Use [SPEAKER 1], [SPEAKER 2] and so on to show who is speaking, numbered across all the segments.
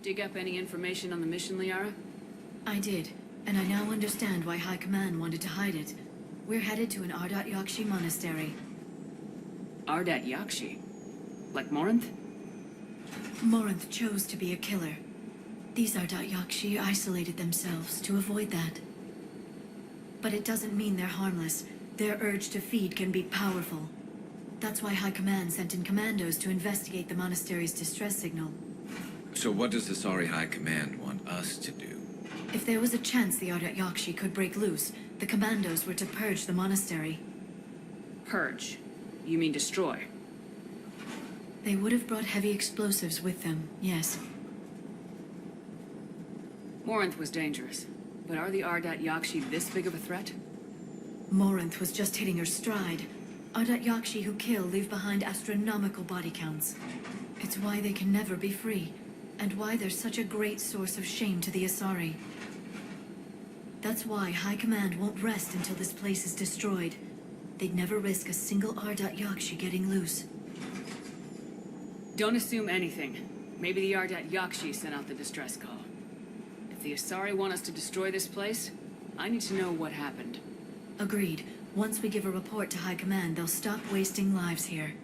[SPEAKER 1] dig up any information on the mission, Liara?
[SPEAKER 2] I did, and I now understand why High Command wanted to hide it. We're headed to an Ardat-Yakshi Monastery.
[SPEAKER 1] Ardat-Yakshi? Like Morinth?
[SPEAKER 2] Morinth chose to be a killer. These Ardat-Yakshi isolated themselves to avoid that. But it doesn't mean they're harmless. Their urge to feed can be powerful. That's why High Command sent in commandos to investigate the monastery's distress signal.
[SPEAKER 3] So what does the Sorry High Command want us to do?
[SPEAKER 2] If there was a chance the Ardat-Yakshi could break loose, the commandos were to purge the monastery.
[SPEAKER 1] Purge? You mean destroy?
[SPEAKER 2] They would have brought heavy explosives with them, yes.
[SPEAKER 1] Morinth was dangerous, but are the Ardat-Yakshi this big of a threat?
[SPEAKER 2] Morinth was just hitting her stride. Ardat-Yakshi who kill leave behind astronomical body counts. It's why they can never be free, and why they're such a great source of shame to the Asari. That's why High Command won't rest until this place is destroyed. They'd never risk a single Ardat-Yakshi getting loose.
[SPEAKER 1] Don't assume anything. Maybe the Ardat-Yakshi sent out the distress call. If the Asari want us to destroy this place, I need to know what happened.
[SPEAKER 2] Agreed. Once we give a report to High Command, they'll stop wasting lives here.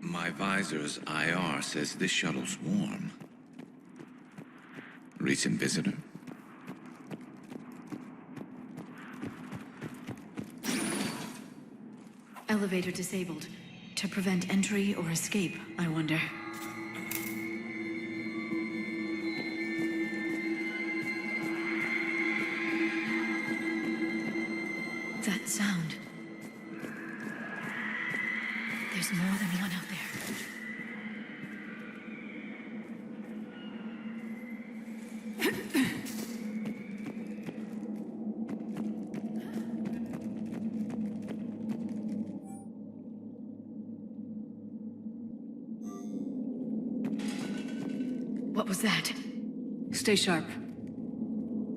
[SPEAKER 3] My visor's IR says this shuttle's warm. Recent visitor?
[SPEAKER 2] Elevator disabled. To prevent entry or escape, I wonder. That sound. There's more than one out there. What was that?
[SPEAKER 1] Stay sharp.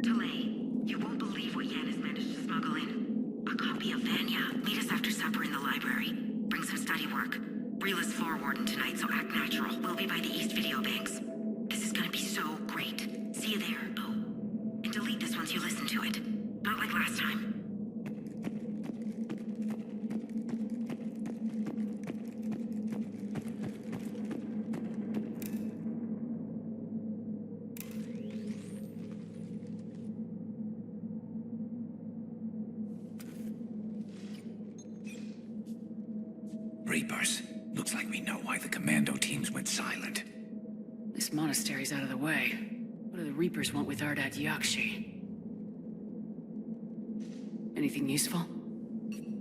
[SPEAKER 4] Delay. You won't believe what Yan has managed to smuggle in. A copy of Vanya. Meet us after supper in the library. Bring some study work. Reel is floor warden tonight, so act natural. We'll be by the East Video Banks. This is gonna be so great. See you there. Oh, and delete this once you listen to it. Not like last time.
[SPEAKER 3] Reapers. Looks like we know why the commando teams went silent.
[SPEAKER 1] This monastery's out of the way. What do the Reapers want with Ardat-Yakshi? Anything useful?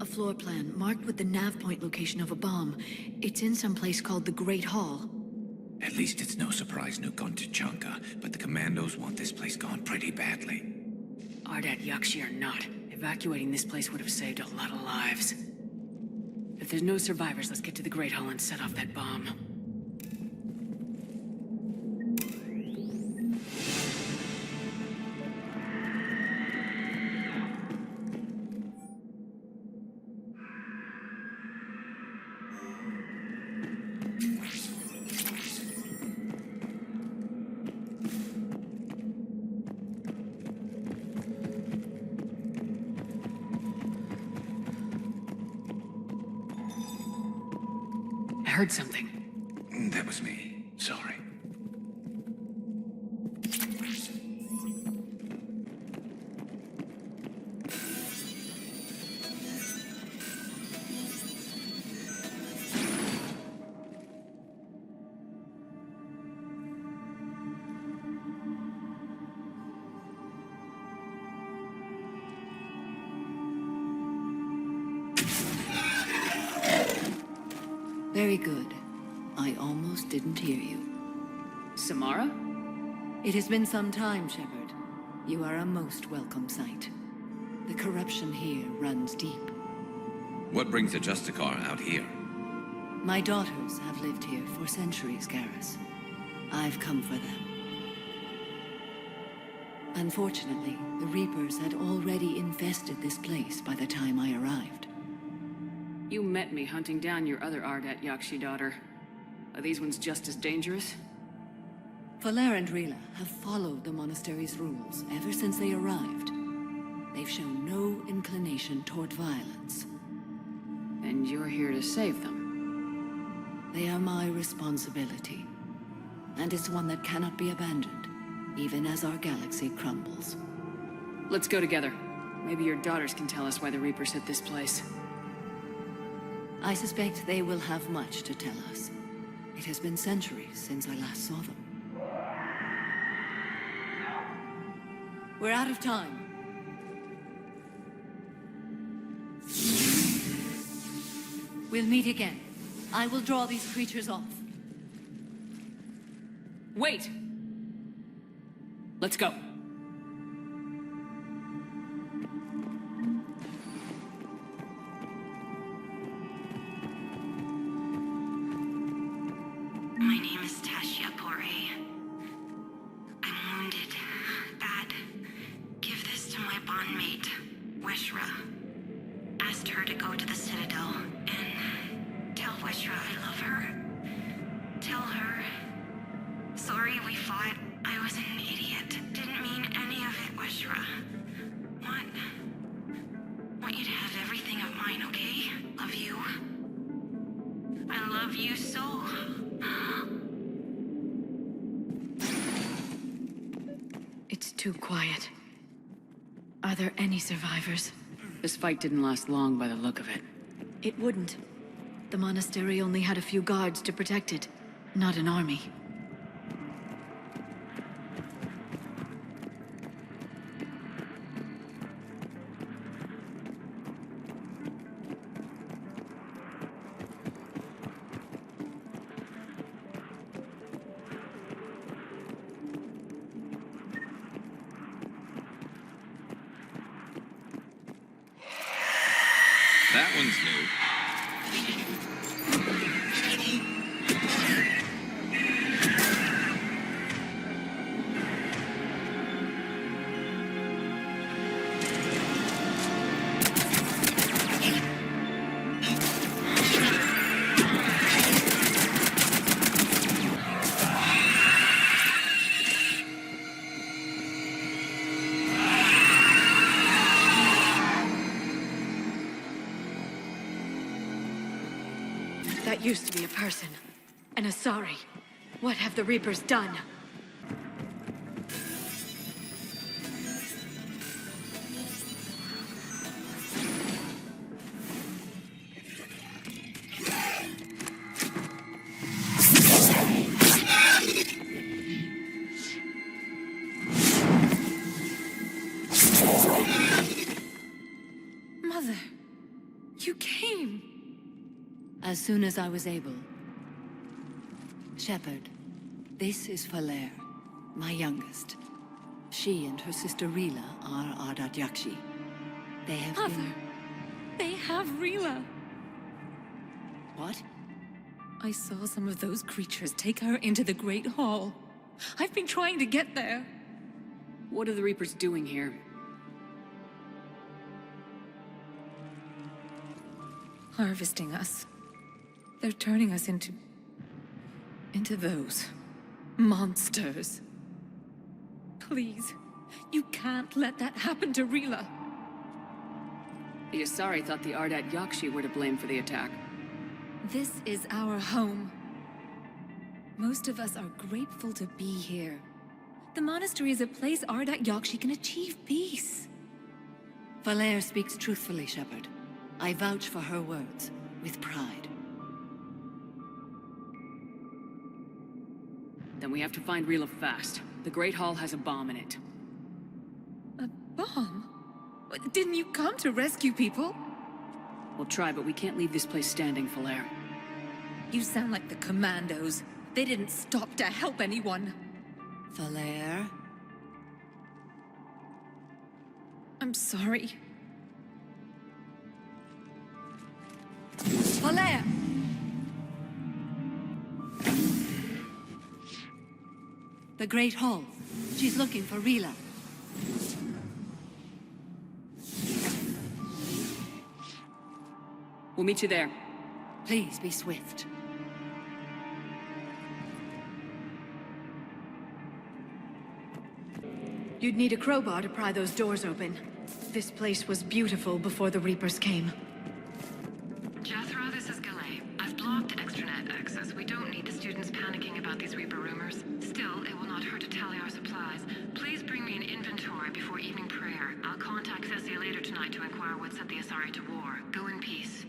[SPEAKER 2] A floor plan marked with the nav point location of a bomb. It's in some place called the Great Hall.
[SPEAKER 3] At least it's no surprise nuke on Tachanka, but the commandos want this place gone pretty badly.
[SPEAKER 1] Ardat-Yakshi or not, evacuating this place would have saved a lot of lives. If there's no survivors, let's get to the Great Hall and set off that bomb. I heard something.
[SPEAKER 3] That was me. Sorry.
[SPEAKER 2] Very good. I almost didn't hear you.
[SPEAKER 1] Samara?
[SPEAKER 2] It has been some time, Shepard. You are a most welcome sight. The corruption here runs deep.
[SPEAKER 3] What brings a Justicar out here?
[SPEAKER 5] My daughters have lived here for centuries, Garrus. I've come for them. Unfortunately, the Reapers had already infested this place by the time I arrived.
[SPEAKER 1] You met me hunting down your other Ardat-Yakshi daughter. Are these ones just as dangerous?
[SPEAKER 5] Falere and Rila have followed the monastery's rules ever since they arrived. They've shown no inclination toward violence.
[SPEAKER 1] And you're here to save them?
[SPEAKER 5] They are my responsibility. And it's one that cannot be abandoned, even as our galaxy crumbles.
[SPEAKER 1] Let's go together. Maybe your daughters can tell us why the Reapers hit this place.
[SPEAKER 5] I suspect they will have much to tell us. It has been centuries since I last saw them. We're out of time. We'll meet again. I will draw these creatures off.
[SPEAKER 1] Wait! Let's go.
[SPEAKER 4] My name is I'm wounded. Bad. Give this to my bondmate, Weshra. Asked her to go to the Citadel and tell Weshra I love her. Tell her. Sorry we fought. I was an idiot. Didn't mean any of it, Weshra. Want you to have everything of mine, okay? Love you. I love you so.
[SPEAKER 2] It's too quiet. Are there any survivors?
[SPEAKER 1] This fight didn't last long by the look of it.
[SPEAKER 2] It wouldn't. The monastery only had a few guards to protect it, not an army.
[SPEAKER 3] That one's new.
[SPEAKER 2] That used to be a person. An Asari. What have the Reapers done? Mother, you came.
[SPEAKER 5] As soon as I was able. Shepard, this is Falere, my youngest. She and her sister Rila are Ardat-Yakshi. They have
[SPEAKER 2] Mother,
[SPEAKER 5] been...
[SPEAKER 2] they have Rila.
[SPEAKER 5] What?
[SPEAKER 2] I saw some of those creatures take her into the Great Hall. I've been trying to get there.
[SPEAKER 1] What are the Reapers doing here?
[SPEAKER 2] Harvesting us. They're turning us into those monsters. Please, you can't let that happen to Rila.
[SPEAKER 1] The Asari thought the Ardat-Yakshi were to blame for the attack.
[SPEAKER 2] This is our home. Most of us are grateful to be here. The monastery is a place Ardat-Yakshi can achieve peace.
[SPEAKER 5] Falere speaks truthfully, Shepard. I vouch for her words, with pride.
[SPEAKER 1] Then we have to find Rila fast. The Great Hall has a bomb in it.
[SPEAKER 2] A bomb? Didn't you come to rescue people?
[SPEAKER 1] We'll try, but we can't leave this place standing, Falere.
[SPEAKER 2] You sound like the Commandos. They didn't stop to help anyone.
[SPEAKER 5] Falere?
[SPEAKER 2] I'm sorry.
[SPEAKER 5] Great Hall. She's looking for Rila.
[SPEAKER 1] We'll meet you there.
[SPEAKER 5] Please be swift.
[SPEAKER 2] You'd need a crowbar to pry those doors open. This place was beautiful before the Reapers came.
[SPEAKER 4] Jethro, this is Galay. I've blocked extranet access. We don't need the students panicking about these Reaper rumors. Still, it will not hurt to tally our supplies. Please bring me an inventory before evening prayer. I'll contact Thessia later tonight to inquire what set the Asari to war. Go in peace.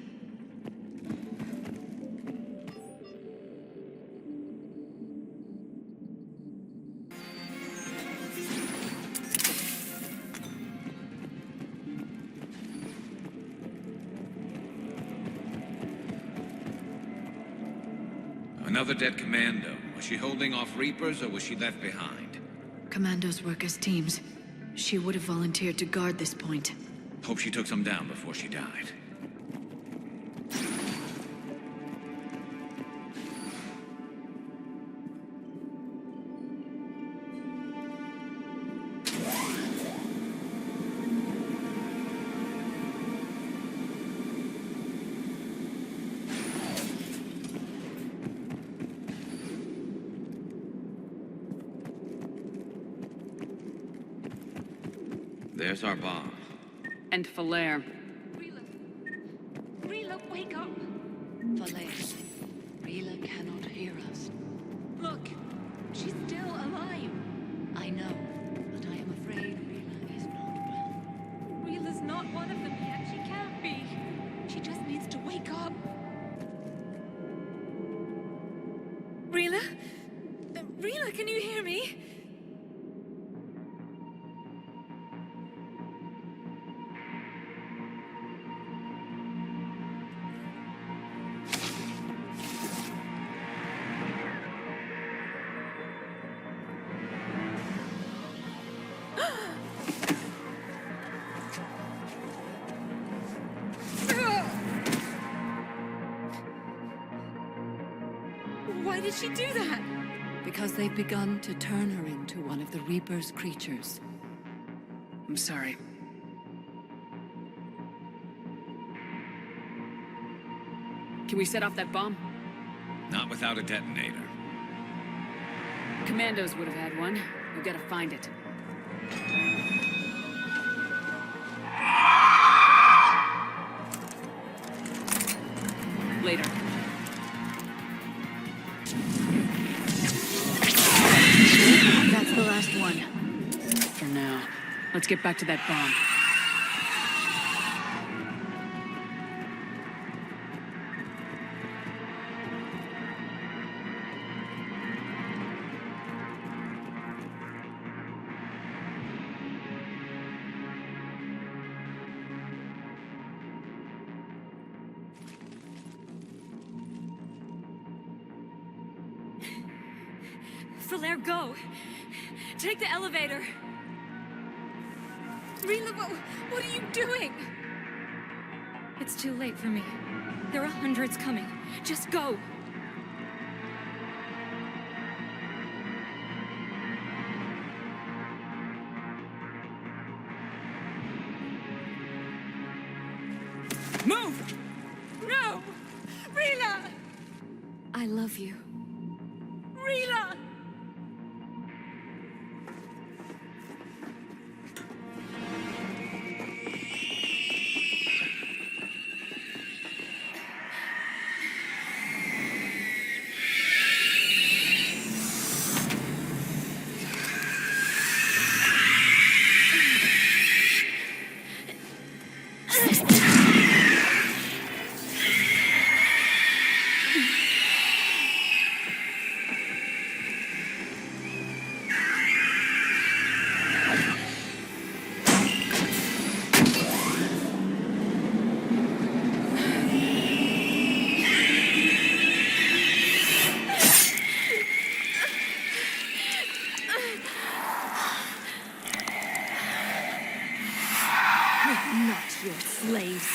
[SPEAKER 3] Another dead commando. Was she holding off Reapers, or was she left behind?
[SPEAKER 2] Commandos work as teams. She would have volunteered to guard this point.
[SPEAKER 3] Hope she took some down before she died. There's our bomb.
[SPEAKER 1] And Falere.
[SPEAKER 6] Rila, wake up!
[SPEAKER 5] Falere, Rila cannot hear us.
[SPEAKER 6] Look, she's still alive.
[SPEAKER 5] I know, but I am afraid Rila is not well.
[SPEAKER 6] Rila's not one of them yet. She can't be. She just needs to wake up.
[SPEAKER 2] Rila? Rila, can you hear me? Why did she do that?
[SPEAKER 5] Because they've begun to turn her into one of the Reaper's creatures.
[SPEAKER 1] I'm sorry. Can we set off that bomb?
[SPEAKER 3] Not without a detonator.
[SPEAKER 1] Commandos would have had one. We've got to find it. Later.
[SPEAKER 2] That's the last one.
[SPEAKER 1] For now. Let's get back to that bomb.
[SPEAKER 6] Falere, go! Take the elevator! Rila, what are you doing? It's too late for me. There are hundreds coming. Just go!
[SPEAKER 1] Move!
[SPEAKER 6] No! Rila!
[SPEAKER 5] I love you.
[SPEAKER 6] Rila!
[SPEAKER 2] Not your slaves.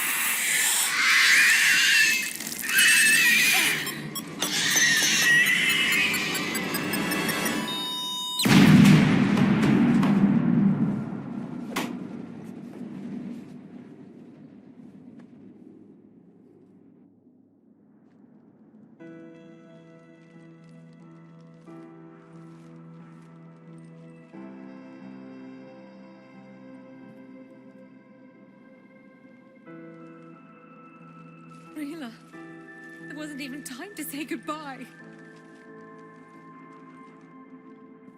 [SPEAKER 6] Rila. There wasn't even time to say goodbye.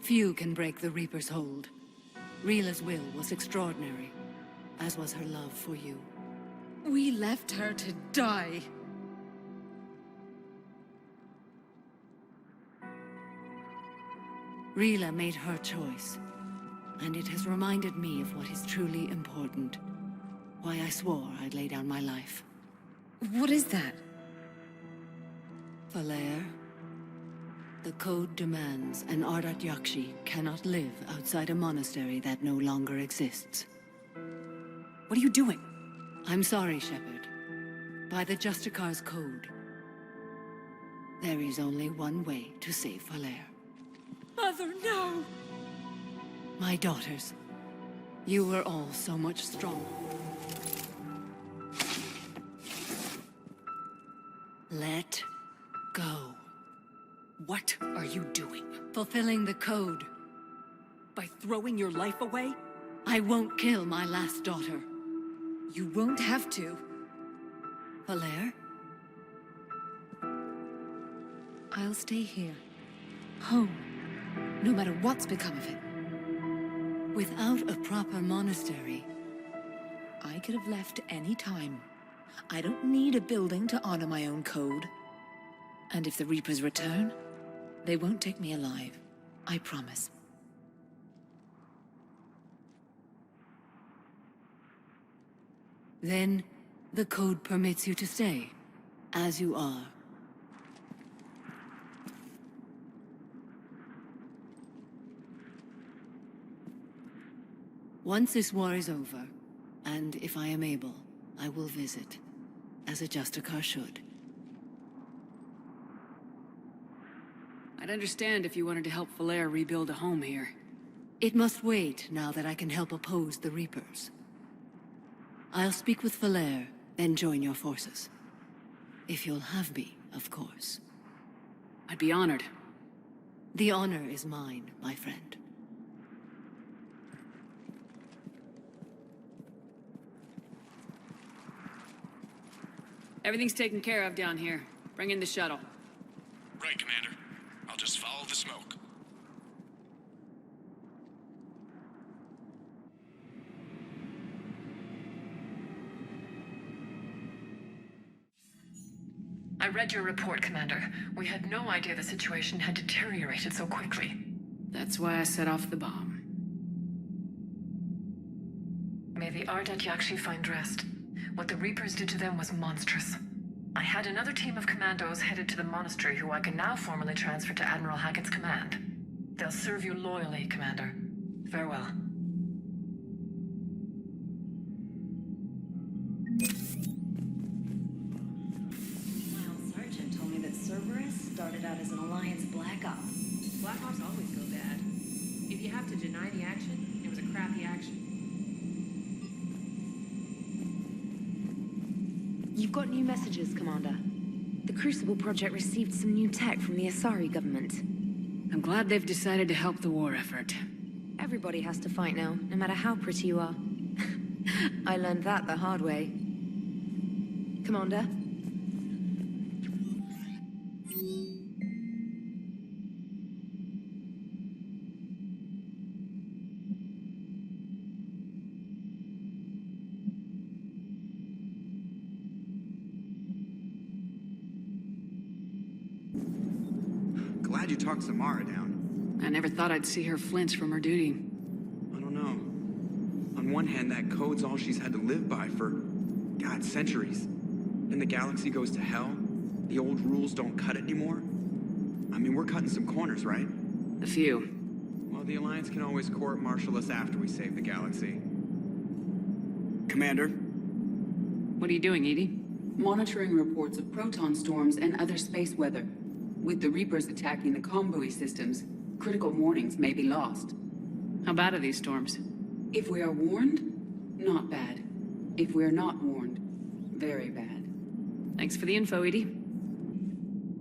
[SPEAKER 5] Few can break the Reaper's hold. Rila's will was extraordinary, as was her love for you.
[SPEAKER 6] We left her to die.
[SPEAKER 5] Rila made her choice, and it has reminded me of what is truly important. Why I swore I'd lay down my life.
[SPEAKER 6] What is that?
[SPEAKER 5] Valere, the code demands an Ardat-Yakshi cannot live outside a monastery that no longer exists.
[SPEAKER 1] What are you doing?
[SPEAKER 5] I'm sorry, Shepard. By the Justicar's code, there is only one way to save Valere.
[SPEAKER 6] Mother, no!
[SPEAKER 5] My daughters, you were all so much stronger. Let go.
[SPEAKER 1] What are you doing?
[SPEAKER 5] Fulfilling the code.
[SPEAKER 1] By throwing your life away?
[SPEAKER 5] I won't kill my last daughter.
[SPEAKER 6] You won't have to.
[SPEAKER 5] Valere?
[SPEAKER 6] I'll stay here. Home. No matter what's become of it.
[SPEAKER 5] Without a proper monastery,
[SPEAKER 6] I could have left any time. I don't need a building to honor my own code. And if the Reapers return, they won't take me alive. I promise.
[SPEAKER 5] then the code permits you to stay, as you are. Once this war is over, and if I am able, I will visit, as a Justicar should.
[SPEAKER 1] I'd understand if you wanted to help Valere rebuild a home here.
[SPEAKER 5] It must wait now that I can help oppose the Reapers. I'll speak with Valere, then join your forces. If you'll have me, of course.
[SPEAKER 1] I'd be honored.
[SPEAKER 5] The honor is mine, my friend.
[SPEAKER 1] Everything's taken care of down here. Bring in the shuttle.
[SPEAKER 7] Right, Commander. I'll just follow the smoke.
[SPEAKER 8] I read your report, Commander. We had no idea the situation had deteriorated so quickly.
[SPEAKER 1] That's why I set off the bomb.
[SPEAKER 8] May the Ardat-Yakshi find rest. What the Reapers did to them was monstrous. I had another team of commandos headed to the monastery who I can now formally transfer to Admiral Hackett's command. They'll serve you loyally, Commander. Farewell.
[SPEAKER 9] Sergeant told me that Cerberus started out as an Alliance Black Op.
[SPEAKER 10] Black Ops always go bad. If you have to deny the action, it was a crappy action.
[SPEAKER 4] You've got new messages, Commander. The Crucible Project received some new tech from the Asari government.
[SPEAKER 1] I'm glad they've decided to help the war effort.
[SPEAKER 4] Everybody has to fight now, no matter how pretty you are. I learned that the hard way. Commander?
[SPEAKER 11] Glad you talked Samara down.
[SPEAKER 1] I never thought I'd see her flinch from her duty.
[SPEAKER 11] I don't know. On one hand, that code's all she's had to live by for, God, centuries. And the galaxy goes to hell. The old rules don't cut it anymore. I mean, we're cutting some corners, right?
[SPEAKER 1] A few.
[SPEAKER 11] Well, the Alliance can always court-martial us after we save the galaxy. Commander?
[SPEAKER 1] What are you doing, Edie?
[SPEAKER 12] Monitoring reports of proton storms and other space weather. With the Reapers attacking the comm systems, critical warnings may be lost.
[SPEAKER 1] How bad are these storms?
[SPEAKER 12] If we are warned, not bad. If we are not warned, very bad.
[SPEAKER 1] Thanks for the info, Edie.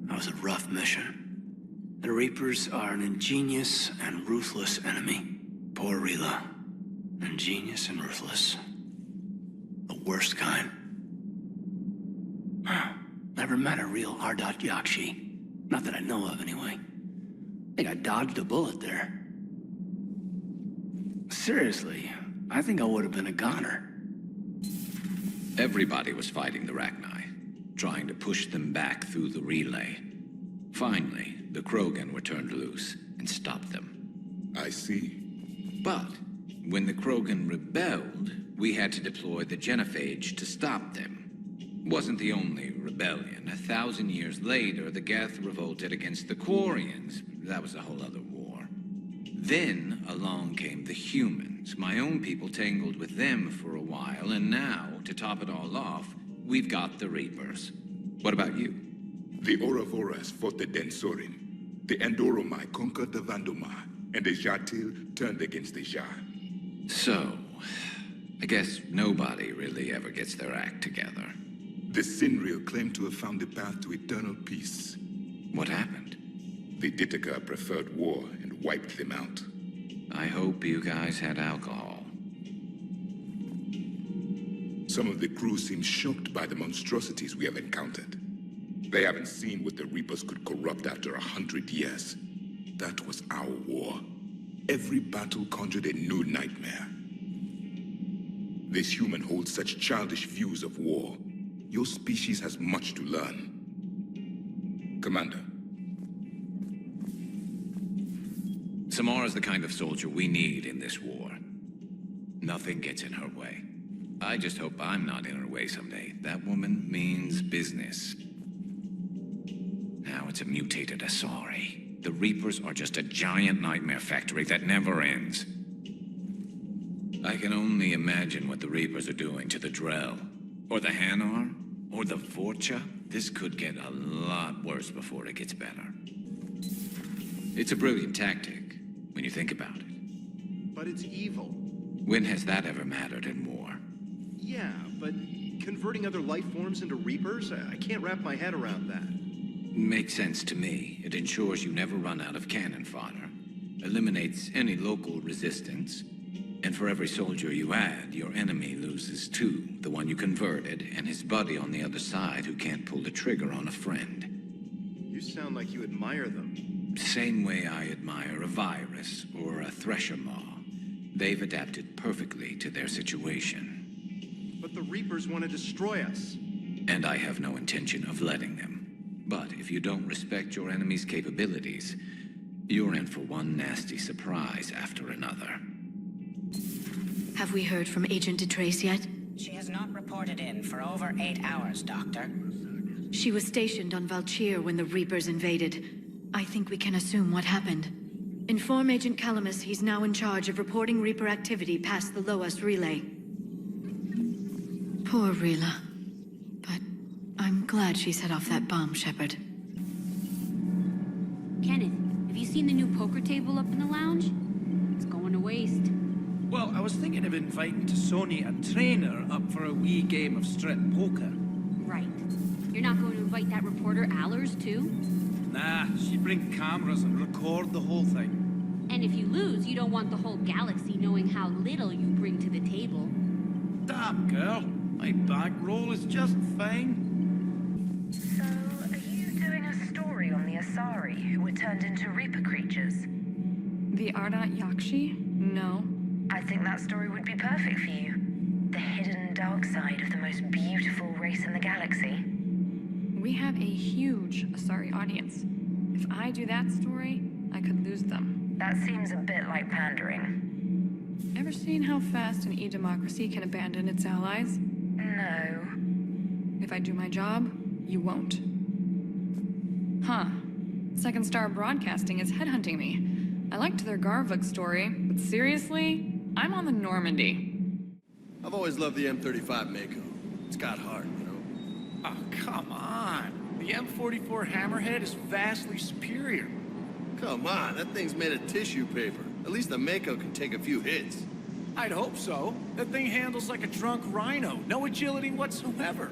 [SPEAKER 13] That was a rough mission. The Reapers are an ingenious and ruthless enemy. Poor Rila. Ingenious and ruthless. The worst kind. ever met a real Ardat-Yakshi. Not that I know of, anyway. I think I dodged a bullet there. Seriously, I think I would have been a goner.
[SPEAKER 3] Everybody was fighting the Rachni, trying to push them back through the relay. Finally, the Krogan were turned loose and stopped them.
[SPEAKER 14] I see.
[SPEAKER 3] But when the Krogan rebelled, we had to deploy the genophage to stop them. Wasn't the only rebellion. 1,000 years later, the Geth revolted against the Quarians. That was a whole other war. Then along came the humans. My own people tangled with them for a while, and now, to top it all off, we've got the Reapers. What about you?
[SPEAKER 14] The Ouroboros fought the Densorin. The Endoromai conquered the Vandomai, and the Jatil turned against the Jar.
[SPEAKER 3] So, I guess nobody really ever gets their act together.
[SPEAKER 14] The Sinreal claimed to have found the path to eternal peace.
[SPEAKER 3] What happened?
[SPEAKER 14] The Ditaka preferred war and wiped them out.
[SPEAKER 3] I hope you guys had alcohol.
[SPEAKER 14] Some of the crew seem shocked by the monstrosities we have encountered. They haven't seen what the Reapers could corrupt after 100 years. That was our war. Every battle conjured a new nightmare. This human holds such childish views of war. Your species has much to learn. Commander.
[SPEAKER 3] Samara's the kind of soldier we need in this war. Nothing gets in her way. I just hope I'm not in her way someday. That woman means business. Now it's a mutated Asari. The Reapers are just a giant nightmare factory that never ends. I can only imagine what the Reapers are doing to the Drell. Or the Hanar. Or the Vorcha. This could get a lot worse before it gets better. It's a brilliant tactic, when you think about it.
[SPEAKER 15] But it's evil.
[SPEAKER 3] When has that ever mattered in war?
[SPEAKER 15] Yeah, but converting other life forms into Reapers? I can't wrap my head around that.
[SPEAKER 3] Makes sense to me. It ensures you never run out of cannon fodder. Eliminates any local resistance. And for every soldier you add, your enemy loses two. The one you converted, and his buddy on the other side who can't pull the trigger on a friend.
[SPEAKER 15] You sound like you admire them.
[SPEAKER 3] Same way I admire a virus or a thresher maw. They've adapted perfectly to their situation.
[SPEAKER 15] But the Reapers want to destroy us.
[SPEAKER 3] And I have no intention of letting them. But if you don't respect your enemy's capabilities, you're in for one nasty surprise after another.
[SPEAKER 2] Have we heard from Agent DeTrace yet?
[SPEAKER 16] She has not reported in for over 8 hours, Doctor.
[SPEAKER 2] She was stationed on Valchir when the Reapers invaded. I think we can assume what happened. Inform Agent Calamus he's now in charge of reporting Reaper activity past the Loas relay. Poor Rila. But I'm glad she set off that bomb, Shepard.
[SPEAKER 17] Kenneth, have you seen the new poker table up in the lounge? It's going to waste.
[SPEAKER 18] Well, I was thinking of inviting to Sony a trainer up for a wee game of strip poker.
[SPEAKER 17] Right. You're not going to invite that reporter Allers, too?
[SPEAKER 18] Nah, she'd bring cameras and record the whole thing.
[SPEAKER 17] And if you lose, you don't want the whole galaxy knowing how little you bring to the table.
[SPEAKER 18] Damn, girl. My bankroll is just fine.
[SPEAKER 19] So, are you doing a story on the Asari who were turned into Reaper creatures?
[SPEAKER 20] The Ardat-Yakshi? No.
[SPEAKER 19] I think that story would be perfect for you. The hidden dark side of the most beautiful race in the galaxy.
[SPEAKER 20] We have a huge Asari audience. If I do that story, I could lose them.
[SPEAKER 19] That seems a bit like pandering.
[SPEAKER 20] Ever seen how fast an e-democracy can abandon its allies?
[SPEAKER 19] No.
[SPEAKER 20] If I do my job, you won't. Huh. Second Star Broadcasting is headhunting me. I liked their Garvug story, but seriously, I'm on the Normandy.
[SPEAKER 21] I've always loved the M35 Mako. It's got heart, you know?
[SPEAKER 18] Oh, come on. The M44 Hammerhead is vastly superior.
[SPEAKER 21] Come on, that thing's made of tissue paper. At least the Mako can take a few hits.
[SPEAKER 18] I'd hope so. That thing handles like a drunk rhino. No agility whatsoever.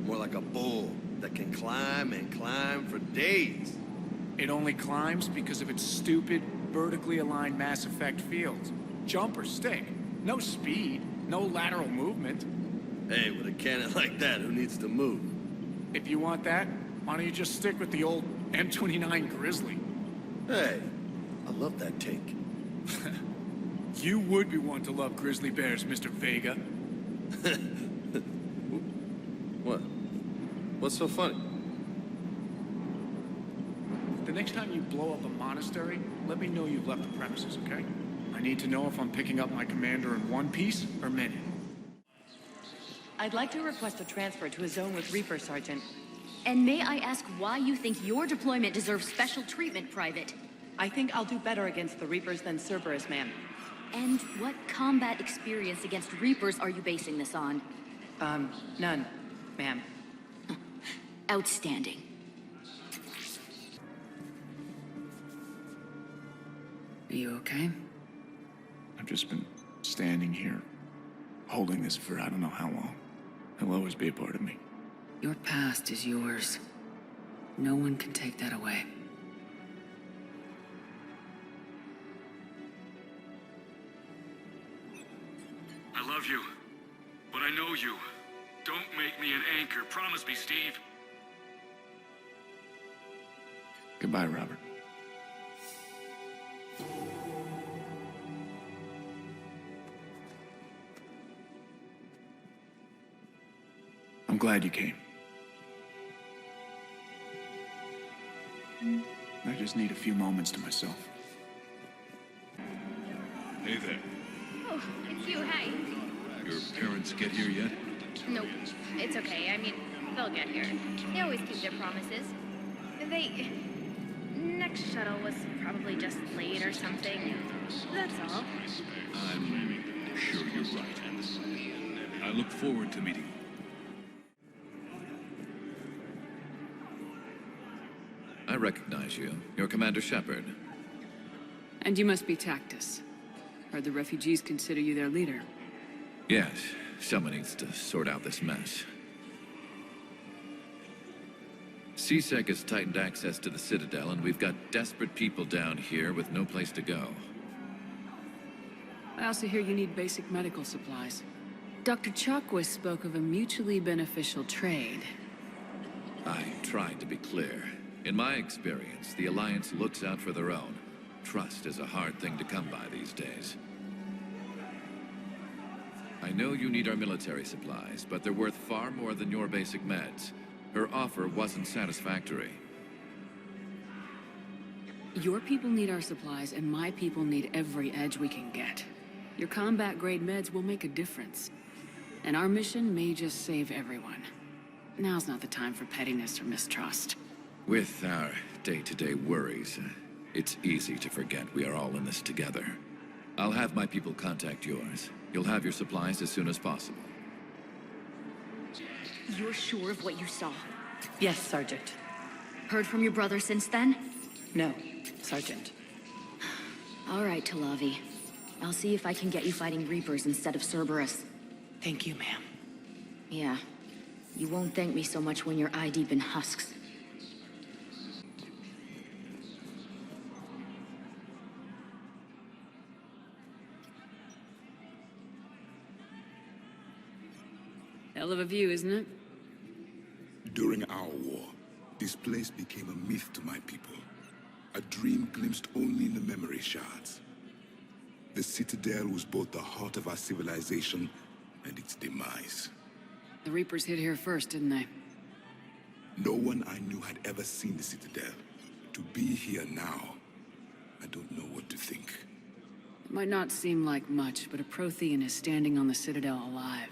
[SPEAKER 21] More like a bull that can climb and climb for days.
[SPEAKER 18] It only climbs because of its stupid, vertically aligned Mass Effect fields. Jump or stick. No speed. No lateral movement.
[SPEAKER 21] Hey, with a cannon like that, who needs to move?
[SPEAKER 18] If you want that, why don't you just stick with the old M29 Grizzly?
[SPEAKER 21] Hey, I love that take.
[SPEAKER 18] You would be one to love grizzly bears, Mr. Vega.
[SPEAKER 21] What? What's so funny?
[SPEAKER 18] The next time you blow up a monastery, let me know you've left the premises, okay? I need to know if I'm picking up my commander in one piece or many.
[SPEAKER 10] I'd like to request a transfer to a zone with Reaper, Sergeant.
[SPEAKER 17] And may I ask why you think your deployment deserves special treatment, Private?
[SPEAKER 10] I think I'll do better against the Reapers than Cerberus, ma'am.
[SPEAKER 17] And what combat experience against Reapers are you basing this on?
[SPEAKER 10] None, ma'am.
[SPEAKER 17] Outstanding.
[SPEAKER 1] Are you okay?
[SPEAKER 18] I've just been standing here, holding this for I don't know how long. It'll always be a part of me.
[SPEAKER 1] Your past is yours. No one can take that away.
[SPEAKER 7] I love you, but I know you. Don't make me an anchor. Promise me, Steve.
[SPEAKER 18] Goodbye, Robert. I'm glad you came. I just need a few moments to myself.
[SPEAKER 14] Hey there.
[SPEAKER 6] Oh, it's you. Hi.
[SPEAKER 14] Your parents get here yet?
[SPEAKER 6] Nope. It's okay. I mean, they'll get here. They always keep their promises. Next shuttle was probably just late or something. That's all.
[SPEAKER 14] I'm sure you're right. I look forward to meeting you.
[SPEAKER 22] I recognize you. You're Commander Shepard.
[SPEAKER 1] And you must be Tactus. Heard the refugees consider you their leader.
[SPEAKER 22] Yes, someone needs to sort out this mess. CSEC has tightened access to the Citadel, and we've got desperate people down here with no place to go.
[SPEAKER 1] I also hear you need basic medical supplies. Dr. Chakwas spoke of a mutually beneficial trade.
[SPEAKER 22] I tried to be clear. In my experience, the Alliance looks out for their own. Trust is a hard thing to come by these days. I know you need our military supplies, but they're worth far more than your basic meds. Her offer wasn't satisfactory.
[SPEAKER 1] Your people need our supplies, and my people need every edge we can get. Your combat-grade meds will make a difference. And our mission may just save everyone. Now's not the time for pettiness or mistrust.
[SPEAKER 22] With our day-to-day worries, it's easy to forget we are all in this together. I'll have my people contact yours. You'll have your supplies as soon as possible.
[SPEAKER 17] You're sure of what you saw?
[SPEAKER 10] Yes, Sergeant.
[SPEAKER 17] Heard from your brother since then?
[SPEAKER 10] No, Sergeant.
[SPEAKER 17] All right, Talavi. I'll see if I can get you fighting Reapers instead of Cerberus.
[SPEAKER 10] Thank you, ma'am.
[SPEAKER 17] Yeah. You won't thank me so much when you're eye-deep in husks.
[SPEAKER 1] Hell of a view, isn't it?
[SPEAKER 14] During our war, this place became a myth to my people. A dream glimpsed only in the memory shards. The Citadel was both the heart of our civilization and its demise.
[SPEAKER 1] The Reapers hit here first, didn't they?
[SPEAKER 14] No one I knew had ever seen the Citadel. To be here now, I don't know what to think.
[SPEAKER 1] It might not seem like much, but a Prothean is standing on the Citadel alive.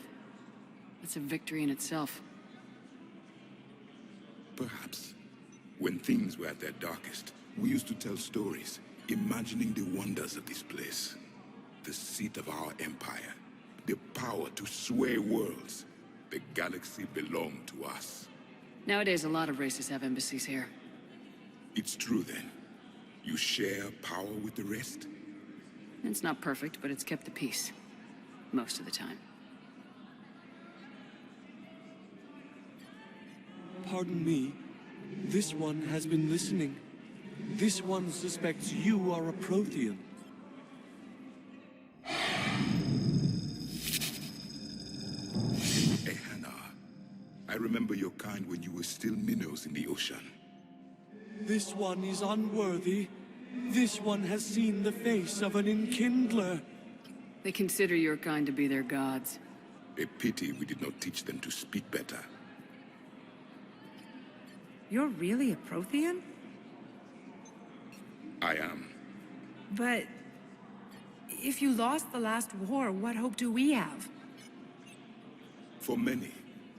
[SPEAKER 1] That's a victory in itself.
[SPEAKER 14] Perhaps. When things were at their darkest, we used to tell stories, imagining the wonders of this place. The seat of our empire. The power to sway worlds. The galaxy belonged to us.
[SPEAKER 1] Nowadays, a lot of races have embassies here.
[SPEAKER 14] It's true then. You share power with the rest?
[SPEAKER 1] It's not perfect, but it's kept the peace. Most of the time.
[SPEAKER 23] Pardon me. This one has been listening. This one suspects you are a Prothean.
[SPEAKER 14] I remember your kind when you were still minnows in the ocean.
[SPEAKER 23] This one is unworthy. This one has seen the face of an enkindler.
[SPEAKER 1] They consider your kind to be their gods.
[SPEAKER 14] A pity we did not teach them to speak better.
[SPEAKER 5] You're really a Prothean?
[SPEAKER 14] I am.
[SPEAKER 5] But... if you lost the last war, what hope do we have?
[SPEAKER 14] For many,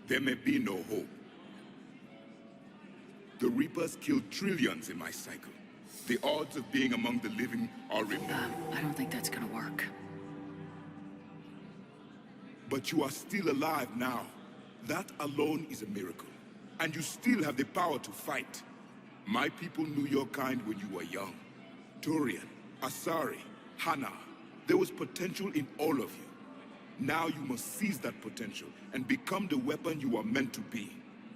[SPEAKER 14] there may be no hope. The Reapers killed trillions in my cycle. The odds of being among the living are remote.
[SPEAKER 1] I don't think that's gonna work.
[SPEAKER 14] But you are still alive now. That alone is a miracle. And you still have the power to fight. My people knew your kind when you were young. Turian, Asari, Hana. There was potential in all of you. Now you must seize that potential and become the weapon you are meant to be.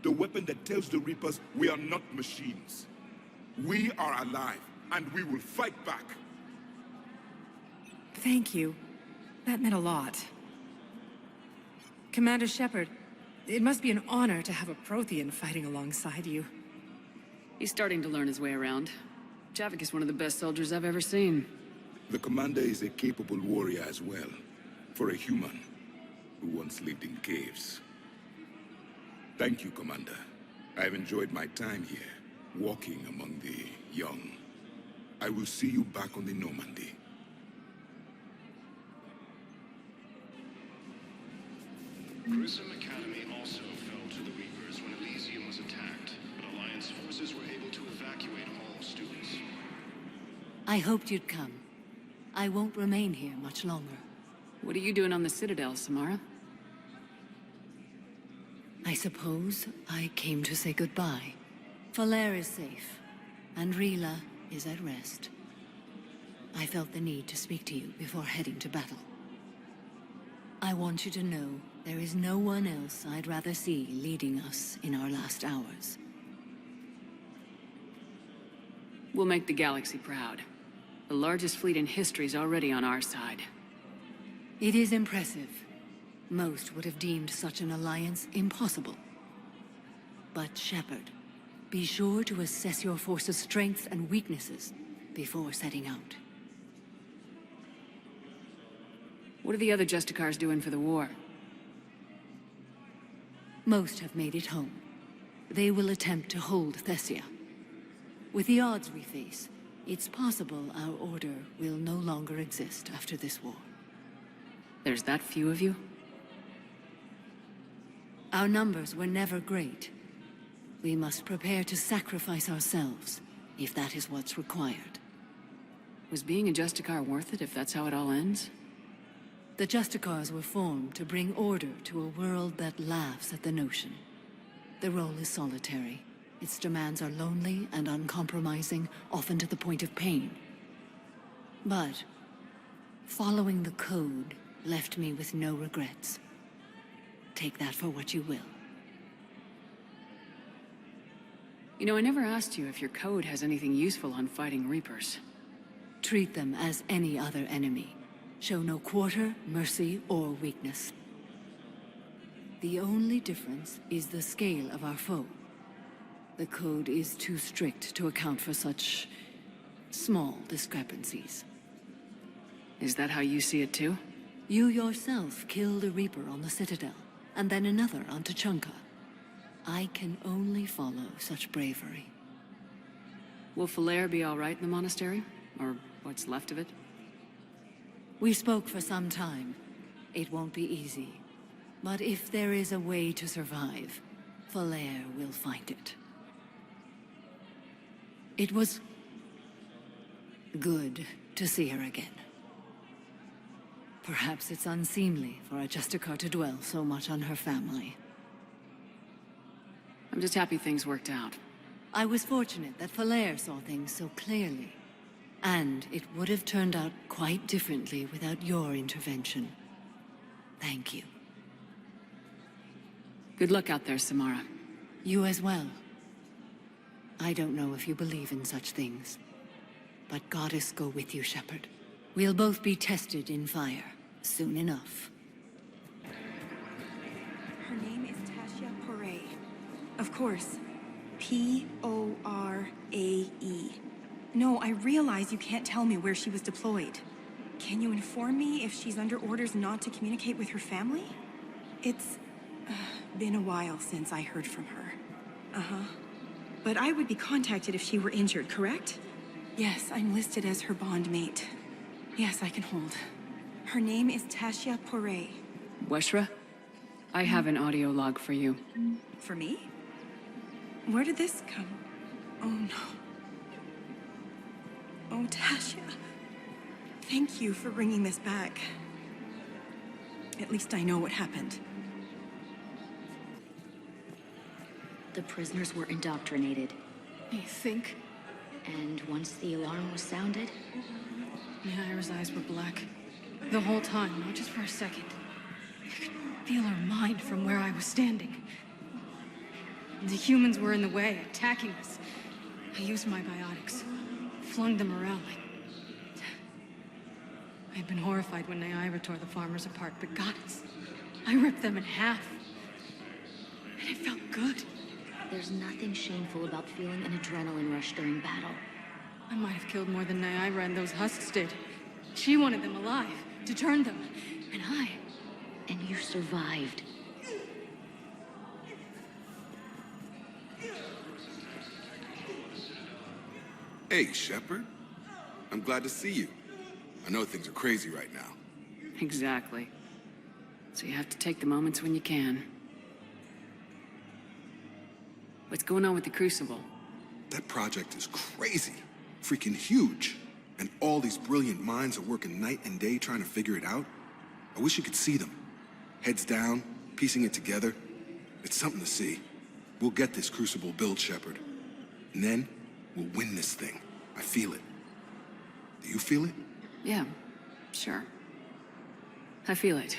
[SPEAKER 14] The weapon that tells the Reapers we are not machines. We are alive, and we will fight back.
[SPEAKER 5] Thank you. That meant a lot. Commander Shepard, it must be an honor to have a Prothean fighting alongside you.
[SPEAKER 1] He's starting to learn his way around. Javik is one of the best soldiers I've ever seen.
[SPEAKER 14] The commander is a capable warrior as well, for a human who once lived in caves. Thank you, Commander. I've enjoyed my time here, walking among the young. I will see you back on the Normandy.
[SPEAKER 15] Grissom Academy also fell to the Reapers when Elysium was attacked, but Alliance forces were able to evacuate all students.
[SPEAKER 2] I hoped you'd come. I won't remain here much longer.
[SPEAKER 1] What are you doing on the Citadel, Samara?
[SPEAKER 2] I suppose I came to say goodbye. Falere is safe, and Rila is at rest. I felt the need to speak to you before heading to battle. I want you to know there is no one else I'd rather see leading us in our last hours.
[SPEAKER 1] We'll make the galaxy proud. The largest fleet in history is already on our side.
[SPEAKER 2] It is impressive. Most would have deemed such an alliance impossible. But Shepard, be sure to assess your force's strengths and weaknesses before setting out.
[SPEAKER 1] What are the other Justicars doing for the war?
[SPEAKER 2] Most have made it home. They will attempt to hold Thessia. With the odds we face, it's possible our order will no longer exist after this war.
[SPEAKER 1] There's that few of you?
[SPEAKER 2] Our numbers were never great. We must prepare to sacrifice ourselves, if that is what's required.
[SPEAKER 1] Was being a Justicar worth it if that's how it all ends?
[SPEAKER 2] The Justicars were formed to bring order to a world that laughs at the notion. The role is solitary. Its demands are lonely and uncompromising, often to the point of pain. But following the code left me with no regrets. Take that for what you will.
[SPEAKER 1] You know, I never asked you if your code has anything useful on fighting Reapers.
[SPEAKER 2] Treat them as any other enemy. Show no quarter, mercy, or weakness. The only difference is the scale of our foe. The code is too strict to account for such small discrepancies.
[SPEAKER 1] Is that how you see it too?
[SPEAKER 2] You yourself killed a Reaper on the Citadel, and then another on Tuchanka. I can only follow such bravery.
[SPEAKER 1] Will Falere be all right in the monastery? Or what's left of it?
[SPEAKER 2] We spoke for some time. It won't be easy. But if there is a way to survive, Falere will find it. It was good to see her again. Perhaps it's unseemly for a Justicar to dwell so much on her family.
[SPEAKER 1] I'm just happy things worked out.
[SPEAKER 2] I was fortunate that Falere saw things so clearly. And it would have turned out quite differently without your intervention. Thank you.
[SPEAKER 1] Good luck out there, Samara.
[SPEAKER 2] You as well. I don't know if you believe in such things, but Goddess go with you, Shepard. We'll both be tested in fire, soon enough.
[SPEAKER 8] Her name is Tasha
[SPEAKER 4] Tasha Poray. Of course. P-O-R-A-E. No, I realize you can't tell me where she was deployed. Can you inform me if she's under orders not to communicate with her family? It's been a while since I heard from her. Uh-huh. But I would be contacted if she were injured, correct? Yes, I'm listed as her bond mate. Yes, I can hold. Her name is Tasha Poray.
[SPEAKER 1] Weshra? I have an audio log for you.
[SPEAKER 4] For me? Where did this come? Oh, no. Oh, Tasha. Thank you for bringing this back. At least I know what happened.
[SPEAKER 17] The prisoners were indoctrinated.
[SPEAKER 1] You think?
[SPEAKER 17] And once the alarm was sounded...
[SPEAKER 1] Naira's eyes were black. The whole time, not just for a second. I could feel her mind from where I was standing. The humans were in the way, attacking us. I used my biotics, flung them around like... I'd been horrified when Naira tore the farmers apart, but goddess, I ripped them in half. And it felt good.
[SPEAKER 17] There's nothing shameful about feeling an adrenaline rush during battle.
[SPEAKER 1] I might have killed more than Naira and those husks did. She wanted them alive, to turn them. And I...
[SPEAKER 17] And you survived.
[SPEAKER 8] Hey, Shepard. I'm glad to see you. I know things are crazy right now.
[SPEAKER 1] Exactly. So you have to take the moments when you can. What's going on with the Crucible?
[SPEAKER 8] That project is crazy. Freaking huge. And all these brilliant minds are working night and day trying to figure it out. I wish you could see them. Heads down, piecing it together. It's something to see. We'll get this Crucible built, Shepard. And then, we'll win this thing. I feel it. Do you feel it?
[SPEAKER 1] Yeah, sure. I feel it.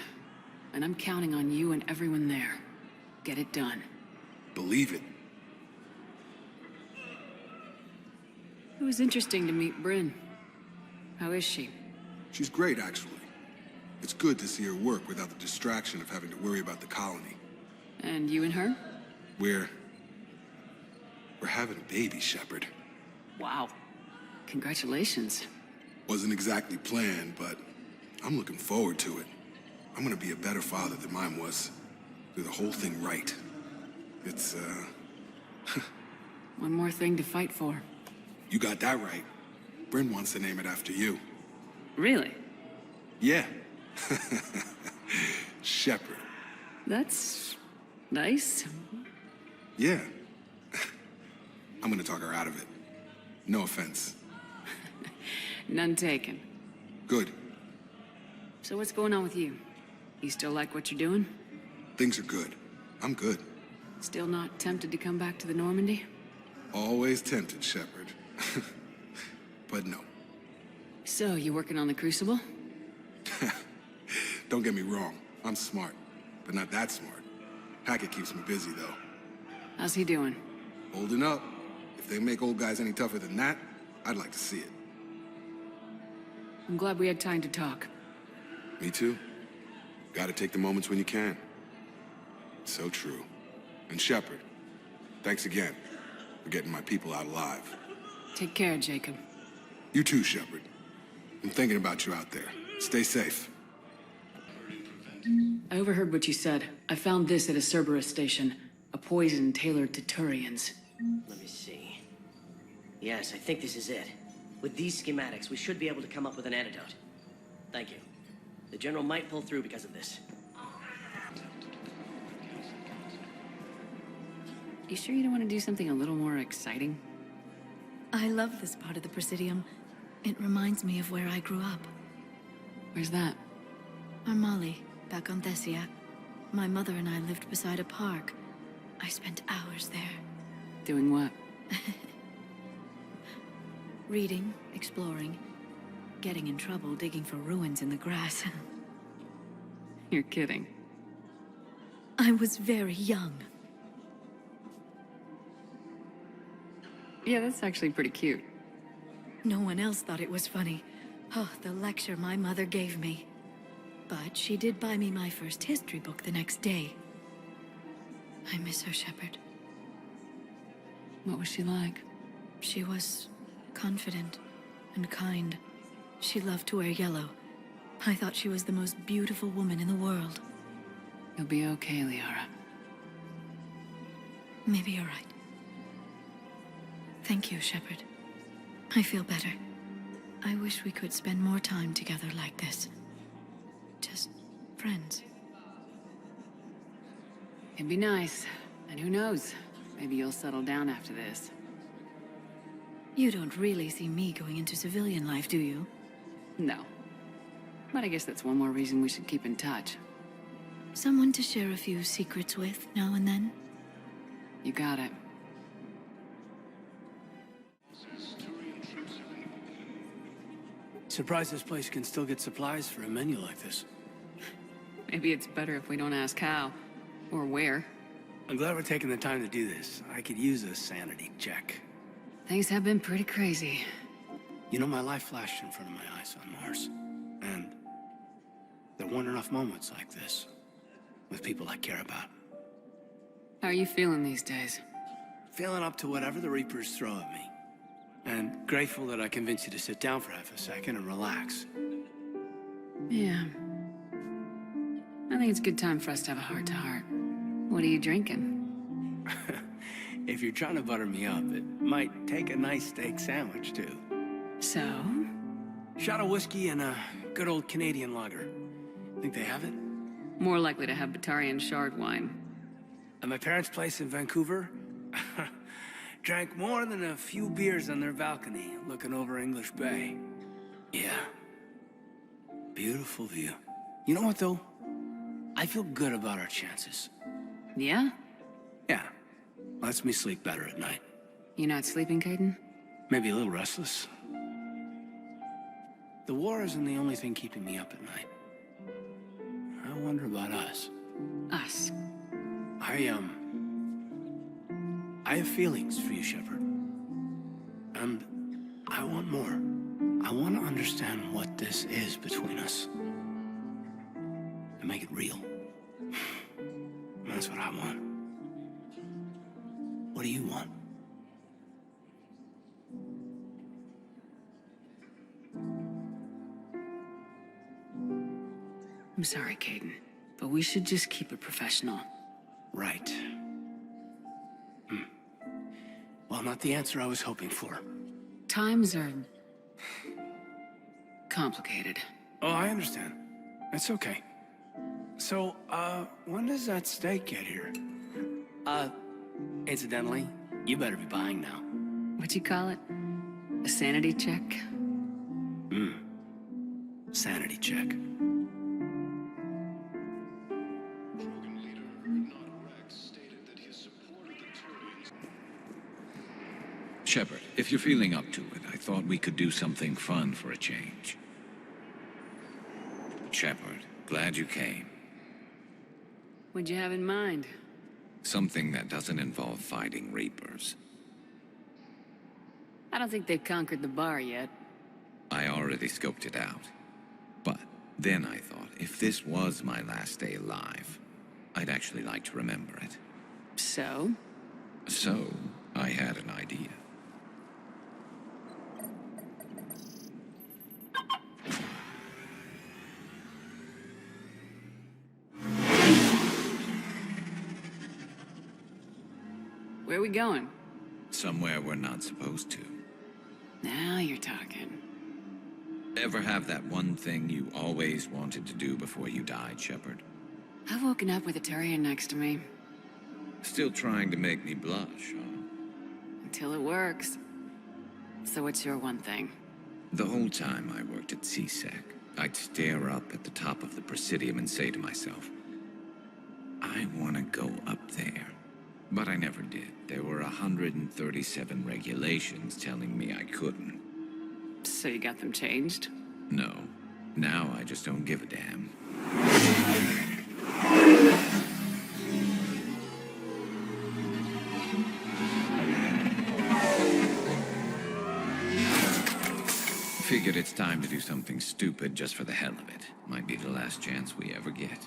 [SPEAKER 1] And I'm counting on you and everyone there. Get it done.
[SPEAKER 8] Believe it.
[SPEAKER 1] It was interesting to meet Bryn. How is she?
[SPEAKER 8] She's great, actually. It's good to see her work without the distraction of having to worry about the colony.
[SPEAKER 1] And you and her?
[SPEAKER 8] We're having a baby, Shepard.
[SPEAKER 1] Wow. Congratulations.
[SPEAKER 8] Wasn't exactly planned, but I'm looking forward to it. I'm gonna be a better father than mine was. Do the whole thing right. It's,
[SPEAKER 1] One more thing to fight for.
[SPEAKER 8] You got that right. Bryn wants to name it after you.
[SPEAKER 1] Really?
[SPEAKER 8] Yeah. Shepard.
[SPEAKER 1] That's... nice.
[SPEAKER 8] Yeah. I'm gonna talk her out of it. No offense.
[SPEAKER 1] None taken.
[SPEAKER 8] Good.
[SPEAKER 1] So what's going on with you? You still like what you're doing?
[SPEAKER 8] Things are good. I'm good.
[SPEAKER 1] Still not tempted to come back to the Normandy?
[SPEAKER 8] Always tempted, Shepard. But no.
[SPEAKER 1] So, you working on the Crucible?
[SPEAKER 8] Don't get me wrong. I'm smart. But not that smart. Hackett keeps me busy, though.
[SPEAKER 1] How's he doing?
[SPEAKER 8] Holding up. If they make old guys any tougher than that, I'd like to see it.
[SPEAKER 1] I'm glad we had time to talk.
[SPEAKER 8] Me too. Gotta take the moments when you can. So true. And Shepard, thanks again for getting my people out alive.
[SPEAKER 1] Take care, Jacob.
[SPEAKER 8] You too, Shepard. I'm thinking about you out there. Stay safe.
[SPEAKER 1] I overheard what you said. I found this at a Cerberus station. A poison tailored to Turians.
[SPEAKER 9] Let me see. Yes, I think this is it. With these schematics, we should be able to come up with an antidote. Thank you. The General might pull through because of this.
[SPEAKER 1] You sure you don't want to do something a little more exciting?
[SPEAKER 2] I love this part of the Presidium. It reminds me of where I grew up.
[SPEAKER 1] Where's that?
[SPEAKER 2] Armali, back on Thessia. My mother and I lived beside a park. I spent hours there.
[SPEAKER 1] Doing what?
[SPEAKER 2] Reading, exploring, getting in trouble digging for ruins in the grass.
[SPEAKER 1] You're kidding.
[SPEAKER 2] I was very young.
[SPEAKER 1] Yeah, that's actually pretty cute.
[SPEAKER 2] No one else thought it was funny. Oh, the lecture my mother gave me. But she did buy me my first history book the next day. I miss her, Shepard.
[SPEAKER 1] What was she like?
[SPEAKER 2] She was confident and kind. She loved to wear yellow. I thought she was the most beautiful woman in the world.
[SPEAKER 1] You'll be okay, Liara.
[SPEAKER 2] Maybe you're right. Thank you, Shepard. I feel better. I wish we could spend more time together like this. Just friends.
[SPEAKER 1] It'd be nice. And who knows? Maybe you'll settle down after this.
[SPEAKER 2] You don't really see me going into civilian life, do you?
[SPEAKER 1] No. But I guess that's one more reason we should keep in touch.
[SPEAKER 2] Someone to share a few secrets with now and then?
[SPEAKER 1] You got it.
[SPEAKER 11] Surprised this place can still get supplies for a menu like this.
[SPEAKER 1] Maybe it's better if we don't ask how. Or where.
[SPEAKER 11] I'm glad we're taking the time to do this. I could use a sanity check.
[SPEAKER 1] Things have been pretty crazy.
[SPEAKER 11] You know, my life flashed in front of my eyes on Mars. And there weren't enough moments like this. With people I care about.
[SPEAKER 1] How are you feeling these days?
[SPEAKER 11] Feeling up to whatever the Reapers throw at me. And grateful that I convinced you to sit down for half a second and relax.
[SPEAKER 1] Yeah. I think it's a good time for us to have a heart-to-heart. What are you drinking?
[SPEAKER 11] If you're trying to butter me up, it might take a nice steak sandwich, too.
[SPEAKER 1] So?
[SPEAKER 11] Shot of whiskey and a good old Canadian lager. Think they have it?
[SPEAKER 1] More likely to have Batarian shard wine.
[SPEAKER 11] At my parents' place in Vancouver, drank more than a few beers on their balcony, looking over English Bay. Yeah. Beautiful view. You know what, though? I feel good about our chances.
[SPEAKER 1] Yeah?
[SPEAKER 11] Yeah. Lets me sleep better at night.
[SPEAKER 1] You not sleeping, Kaidan?
[SPEAKER 11] Maybe a little restless. The war isn't the only thing keeping me up at night. I wonder about us.
[SPEAKER 1] Us?
[SPEAKER 11] I have feelings for you, Shepard. And I want more. I want to understand what this is between us. And make it real. That's what I want. What do you want?
[SPEAKER 1] I'm sorry, Kaidan, but we should just keep it professional.
[SPEAKER 11] Right. Well, not the answer I was hoping for.
[SPEAKER 1] Times are complicated.
[SPEAKER 11] Oh, I understand. It's okay. So, when does that steak get here? Incidentally, you better be buying now.
[SPEAKER 1] What'd you call it? A sanity check?
[SPEAKER 11] Sanity check.
[SPEAKER 3] Shepard, if you're feeling up to it, I thought we could do something fun for a change. Shepard, glad you came.
[SPEAKER 1] What'd you have in mind?
[SPEAKER 3] Something that doesn't involve fighting Reapers.
[SPEAKER 1] I don't think they've conquered the bar yet.
[SPEAKER 3] I already scoped it out. But then I thought, if this was my last day alive, I'd actually like to remember it.
[SPEAKER 1] So?
[SPEAKER 3] So, I had an idea.
[SPEAKER 1] Where are we going?
[SPEAKER 3] Somewhere we're not supposed to.
[SPEAKER 1] Now you're talking.
[SPEAKER 3] Ever have that one thing you always wanted to do before you died, Shepard?
[SPEAKER 1] I've woken up with a Turian next to me.
[SPEAKER 3] Still trying to make me blush, huh?
[SPEAKER 1] Until it works. So what's your one thing?
[SPEAKER 3] The whole time I worked at CSEC, I'd stare up at the top of the Presidium and say to myself, I want to go up there. But I never did. There were 137 regulations telling me I couldn't.
[SPEAKER 1] So you got them changed?
[SPEAKER 3] No. Now I just don't give a damn. Figured it's time to do something stupid just for the hell of it. Might be the last chance we ever get.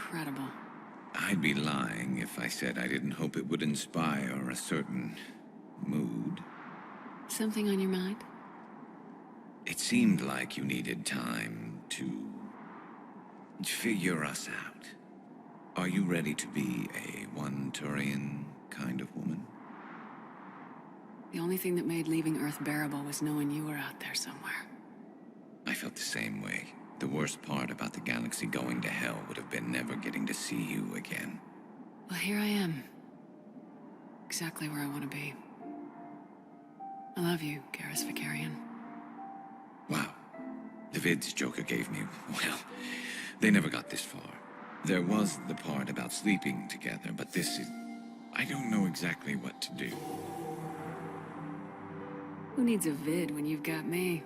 [SPEAKER 1] incredible.
[SPEAKER 3] I'd be lying if I said I didn't hope it would inspire a certain mood.
[SPEAKER 1] Something on your mind?
[SPEAKER 3] It seemed like you needed time to figure us out. Are you ready to be a one-Turian kind of woman?
[SPEAKER 1] The only thing that made leaving Earth bearable was knowing you were out there somewhere.
[SPEAKER 3] I felt the same way. The worst part about the galaxy going to hell would have been never getting to see you again.
[SPEAKER 1] Well, here I am. Exactly where I want to be. I love you, Garrus Vicarian.
[SPEAKER 3] Wow. The vids Joker gave me, well, they never got this far. There was the part about sleeping together, but this is... I don't know exactly what to do.
[SPEAKER 1] Who needs a vid when you've got me?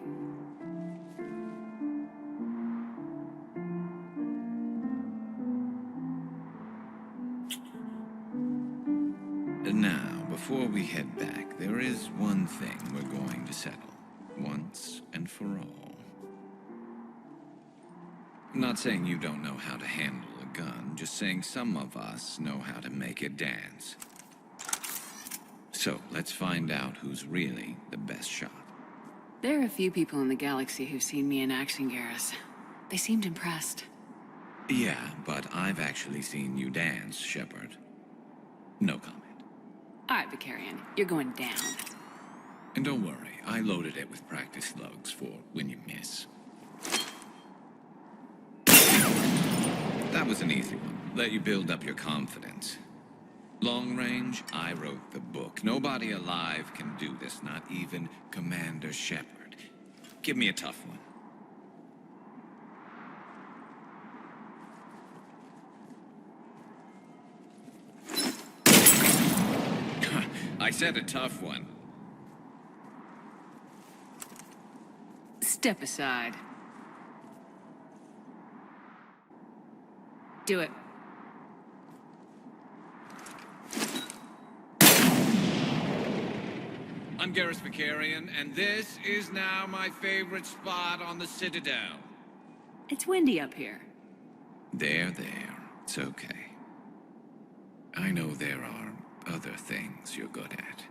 [SPEAKER 3] Now, before we head back, there is one thing we're going to settle. Once and for all. I'm not saying you don't know how to handle a gun, just saying some of us know how to make it dance. So, let's find out who's really the best shot.
[SPEAKER 1] There are a few people in the galaxy who've seen me in action, Garrus. They seemed impressed.
[SPEAKER 3] Yeah, but I've actually seen you dance, Shepard. No comment.
[SPEAKER 1] All right, Vicarian, you're going down.
[SPEAKER 3] And don't worry, I loaded it with practice slugs for when you miss. That was an easy one. Let you build up your confidence. Long range, I wrote the book. Nobody alive can do this, not even Commander Shepard. Give me a tough one. I said a tough one.
[SPEAKER 1] Step aside. Do it.
[SPEAKER 3] I'm Garrus Vicarian, and this is now my favorite spot on the Citadel.
[SPEAKER 1] It's windy up here.
[SPEAKER 3] There. It's okay. I know there are other things you're good at.